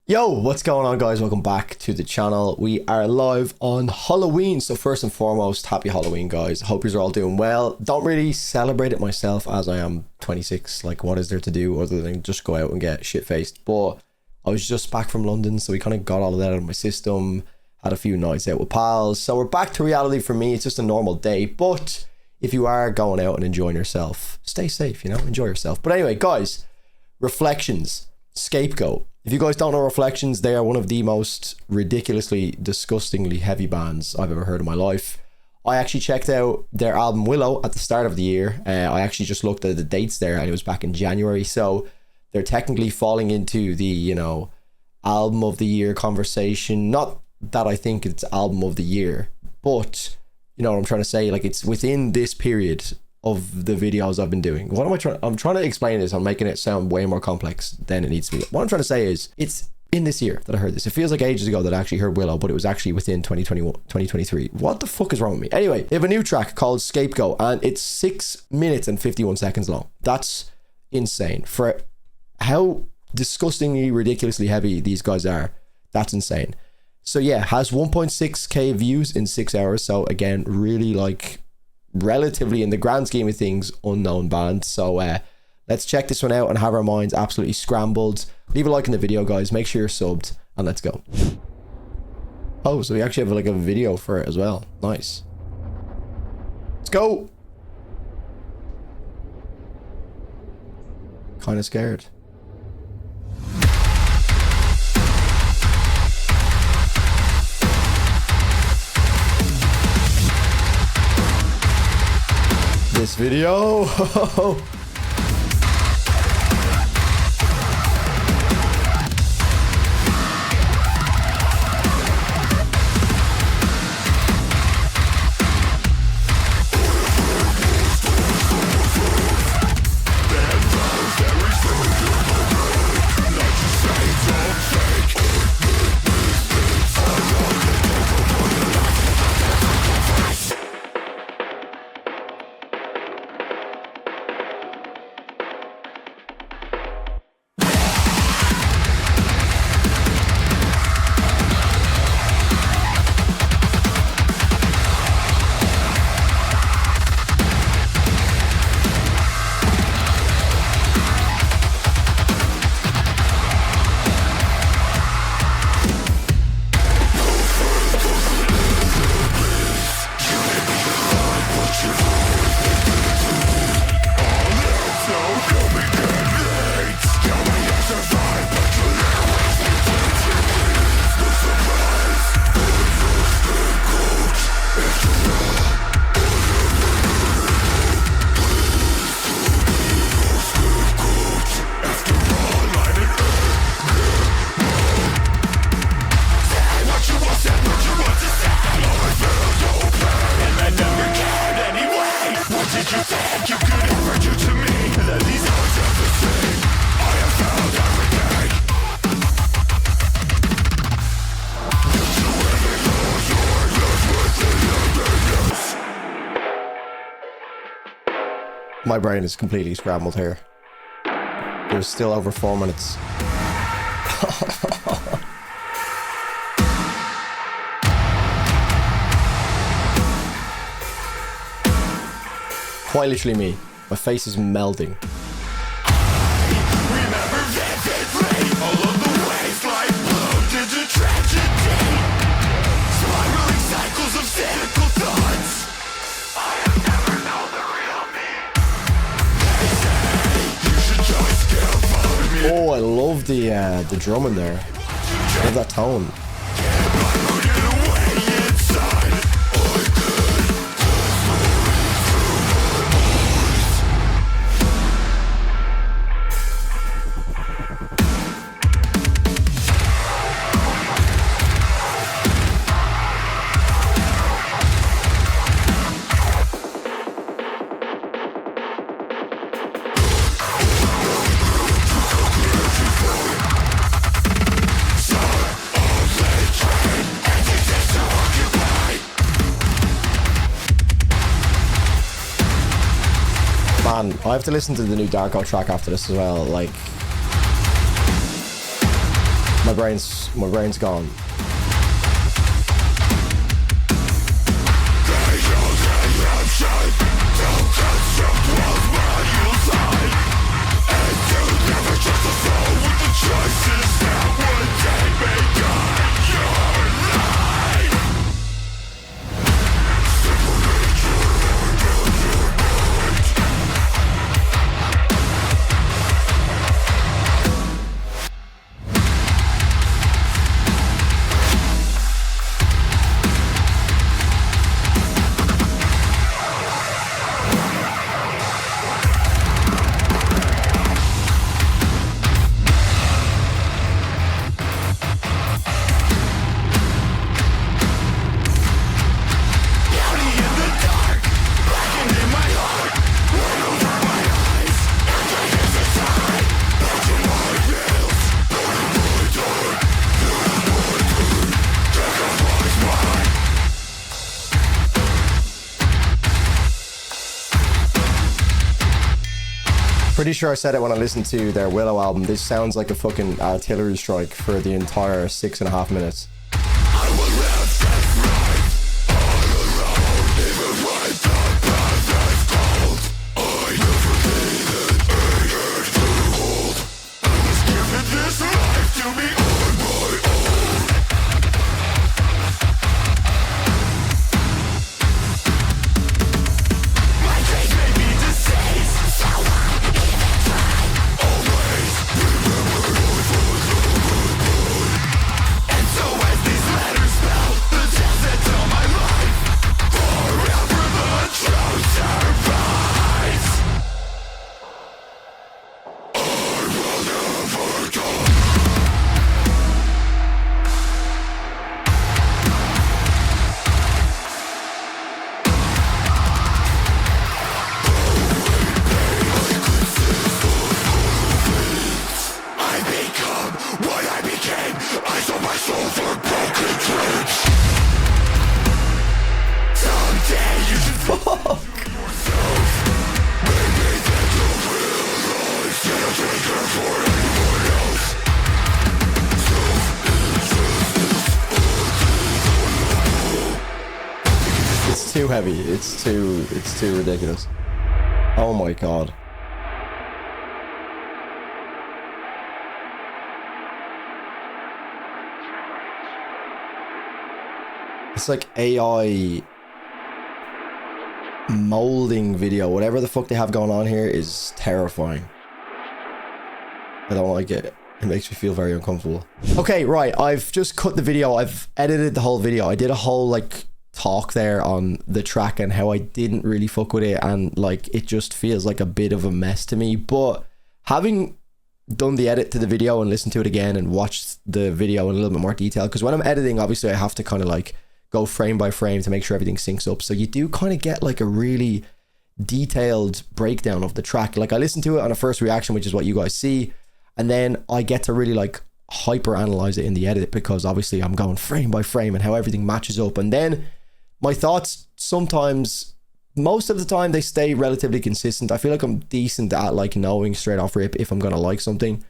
Yo, what's going on, guys? Welcome back to the channel. We are live on Halloween, so first and foremost, happy Halloween, guys. Hope you're all doing well. Don't really celebrate it myself as I am 26. Like, what is there to do other than just go out and get shit-faced? But I was just back from London, so we kind of got all of that out of my system, had a few nights out with pals, so we're back to reality. For me, it's just a normal day. But if you are going out and enjoying yourself, stay safe, you know, enjoy yourself. But anyway, guys, reflections, Scapegoat. If you guys don't know Reflections, they are one of the most ridiculously, disgustingly heavy bands I've ever heard in my life. I actually checked out their album Willow at the start of the year. I actually just looked at the dates there and it was back in January. So they're technically falling into the, you know, album of the year conversation. Not that I think it's album of the year, but you know what I'm trying to say? Like, it's within this period of the videos I've been doing. What am I trying? I'm trying to explain this. I'm making it sound way more complex than it needs to be. What I'm trying to say is, it's in this year that I heard this. It feels like ages ago that I actually heard Willow, but it was actually within 2021, 2023. What the fuck is wrong with me? Anyway, they have a new track called Scapegoat, and it's 6 minutes and 51 seconds long. That's insane. For how disgustingly, ridiculously heavy these guys are, that's insane. So yeah, has 1.6k views in 6 hours. So again, really, like, relatively, in the grand scheme of things, unknown band. So let's check this one out and have our minds absolutely scrambled. Leave a like in the video, guys, make sure you're subbed, and let's go. Oh, so we actually have like a video for it as well. Nice. Let's go. Kind of scared. This video. My brain is completely scrambled here. There's still over 4 minutes. Quite literally me. My face is melding. Oh, I love the drum in there. I love that tone. Man, I have to listen to the new Darko track after this as well. Like, My brain's gone. Pretty sure I said it when I listened to their Willow album. This sounds like a fucking artillery strike for the entire 6.5 minutes. It's too heavy. It's too ridiculous. Oh my god. It's like AI molding video. Whatever the fuck they have going on here is terrifying. I don't like it. It makes me feel very uncomfortable. Okay, right. I've just cut the video. I've edited the whole video. I did a whole like talk there on the track and how I didn't really fuck with it, and like it just feels like a bit of a mess to me. But having done the edit to the video and listened to it again and watched the video in a little bit more detail, because when I'm editing, obviously I have to kind of like go frame by frame to make sure everything syncs up. So you do kind of get like a really detailed breakdown of the track. Like I listened to it on a first reaction, which is what you guys see, and then I get to really like hyper analyze it in the edit, because obviously I'm going frame by frame and how everything matches up. And then my thoughts sometimes, most of the time, they stay relatively consistent. I feel like I'm decent at like knowing straight off rip if I'm going to like something.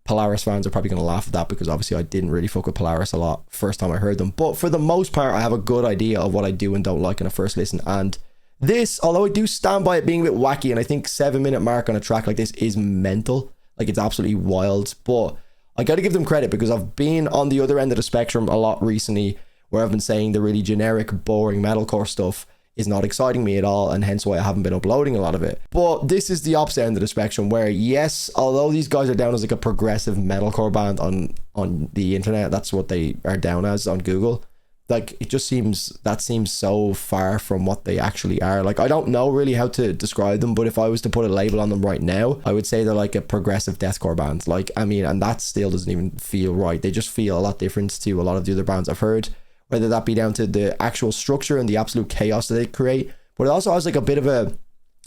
Polaris fans are probably going to laugh at that, because obviously I didn't really fuck with Polaris a lot first time I heard them. But for the most part, I have a good idea of what I do and don't like in a first listen. And this, although I do stand by it being a bit wacky, and I think 7-minute mark on a track like this is mental. Like it's absolutely wild. But I got to give them credit, because I've been on the other end of the spectrum a lot recently, where I've been saying the really generic, boring metalcore stuff is not exciting me at all, and hence why I haven't been uploading a lot of it. But this is the opposite end of the spectrum, where yes, although these guys are down as like a progressive metalcore band on the internet, that's what they are down as on Google, like it just seems so far from what they actually are. Like I don't know really how to describe them, but if I was to put a label on them right now, I would say they're like a progressive deathcore band. Like I mean, and that still doesn't even feel right. They just feel a lot different to a lot of the other bands I've heard, whether that be down to the actual structure and the absolute chaos that they create, but it also has like a bit of a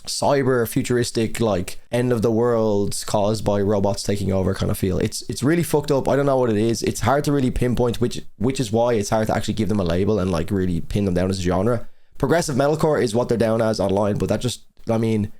cyber futuristic, like end of the world caused by robots taking over kind of feel. It's really fucked up. I don't know what it is. It's hard to really pinpoint, which is why it's hard to actually give them a label and like really pin them down as a genre. Progressive metalcore is what they're down as online, but that just, I mean,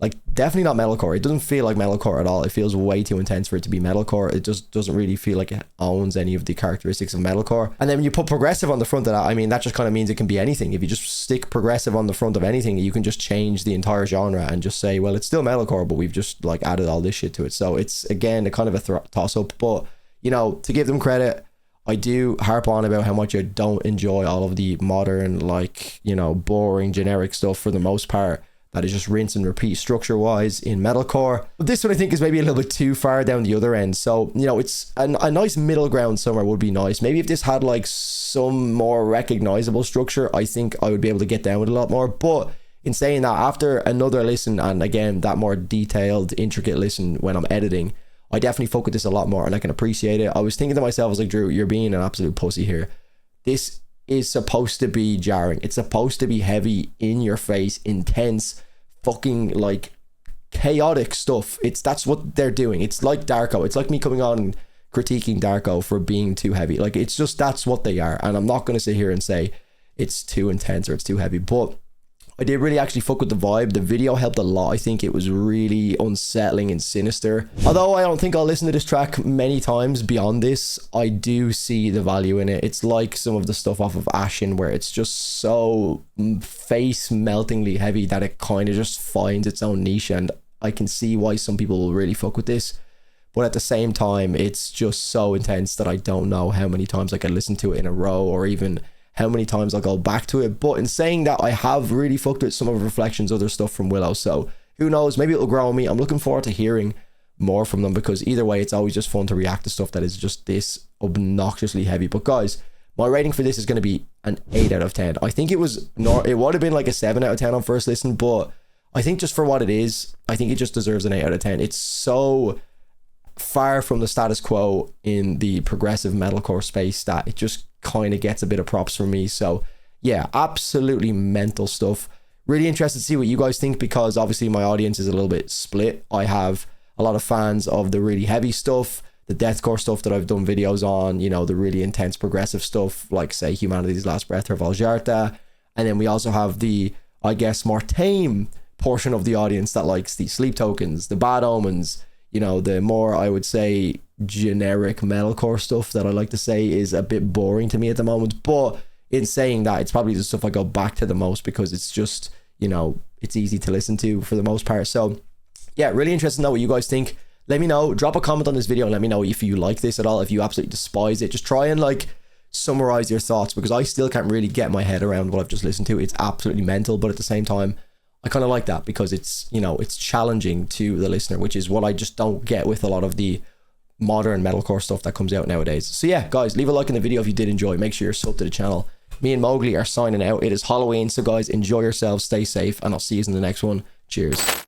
Like, definitely not metalcore. It doesn't feel like metalcore at all. It feels way too intense for it to be metalcore. It just doesn't really feel like it owns any of the characteristics of metalcore. And then when you put progressive on the front of that, I mean, that just kind of means it can be anything. If you just stick progressive on the front of anything, you can just change the entire genre and just say, well, it's still metalcore, but we've just like added all this shit to it. So it's, again, a kind of a toss up. But, you know, to give them credit, I do harp on about how much I don't enjoy all of the modern, like, you know, boring generic stuff for the most part. That is just rinse and repeat structure wise in metalcore. But this one I think is maybe a little bit too far down the other end. So, you know, it's a nice middle ground somewhere would be nice. Maybe if this had like some more recognizable structure, I think I would be able to get down with a lot more. But in saying that, after another listen, and again, that more detailed, intricate listen when I'm editing, I definitely fuck with this a lot more and I can appreciate it. I was thinking to myself, I was like, Drew, you're being an absolute pussy here. This is supposed to be jarring. It's supposed to be heavy, in your face, intense, fucking like chaotic stuff. That's what they're doing. It's like Darko. It's like me coming on and critiquing Darko for being too heavy. Like, it's just, that's what they are. And I'm not going to sit here and say it's too intense or it's too heavy, but I did really actually fuck with the vibe. The video helped a lot. I think it was really unsettling and sinister. Although I don't think I'll listen to this track many times beyond this, I do see the value in it. It's like some of the stuff off of Ashen, where it's just so face meltingly heavy that it kind of just finds its own niche, and I can see why some people will really fuck with this. But at the same time, it's just so intense that I don't know how many times I can listen to it in a row, or even how many times I'll go back to it. But in saying that, I have really fucked with some of Reflections, other stuff from Willow. So who knows, maybe it'll grow on me. I'm looking forward to hearing more from them, because either way, it's always just fun to react to stuff that is just this obnoxiously heavy. But guys, my rating for this is going to be an 8 out of 10. I think it would have been like a 7 out of 10 on first listen, but I think just for what it is, I think it just deserves an 8 out of 10. It's so far from the status quo in the progressive metalcore space that it just kind of gets a bit of props from me. So yeah, absolutely mental stuff. Really interested to see what you guys think, because obviously my audience is a little bit split. I have a lot of fans of the really heavy stuff, the deathcore stuff that I've done videos on, you know, the really intense progressive stuff like, say, Humanity's Last Breath or Valjarta. And then we also have the, I guess, more tame portion of the audience that likes the Sleep Tokens, the Bad Omens, you know, the more, I would say, generic metalcore stuff that I like to say is a bit boring to me at the moment. But in saying that, it's probably the stuff I go back to the most, because it's just, you know, it's easy to listen to for the most part. So yeah, really interested to know what you guys think. Let me know, drop a comment on this video and let me know if you like this at all, if you absolutely despise it. Just try and like summarize your thoughts, because I still can't really get my head around what I've just listened to. It's absolutely mental, but at the same time, I kind of like that, because it's, you know, it's challenging to the listener, which is what I just don't get with a lot of the modern metalcore stuff that comes out nowadays. So yeah, guys, leave a like in the video if you did enjoy. Make sure you're subbed to the channel. Me and Mowgli are signing out. It is Halloween, so guys, enjoy yourselves, stay safe, and I'll see you in the next one. Cheers.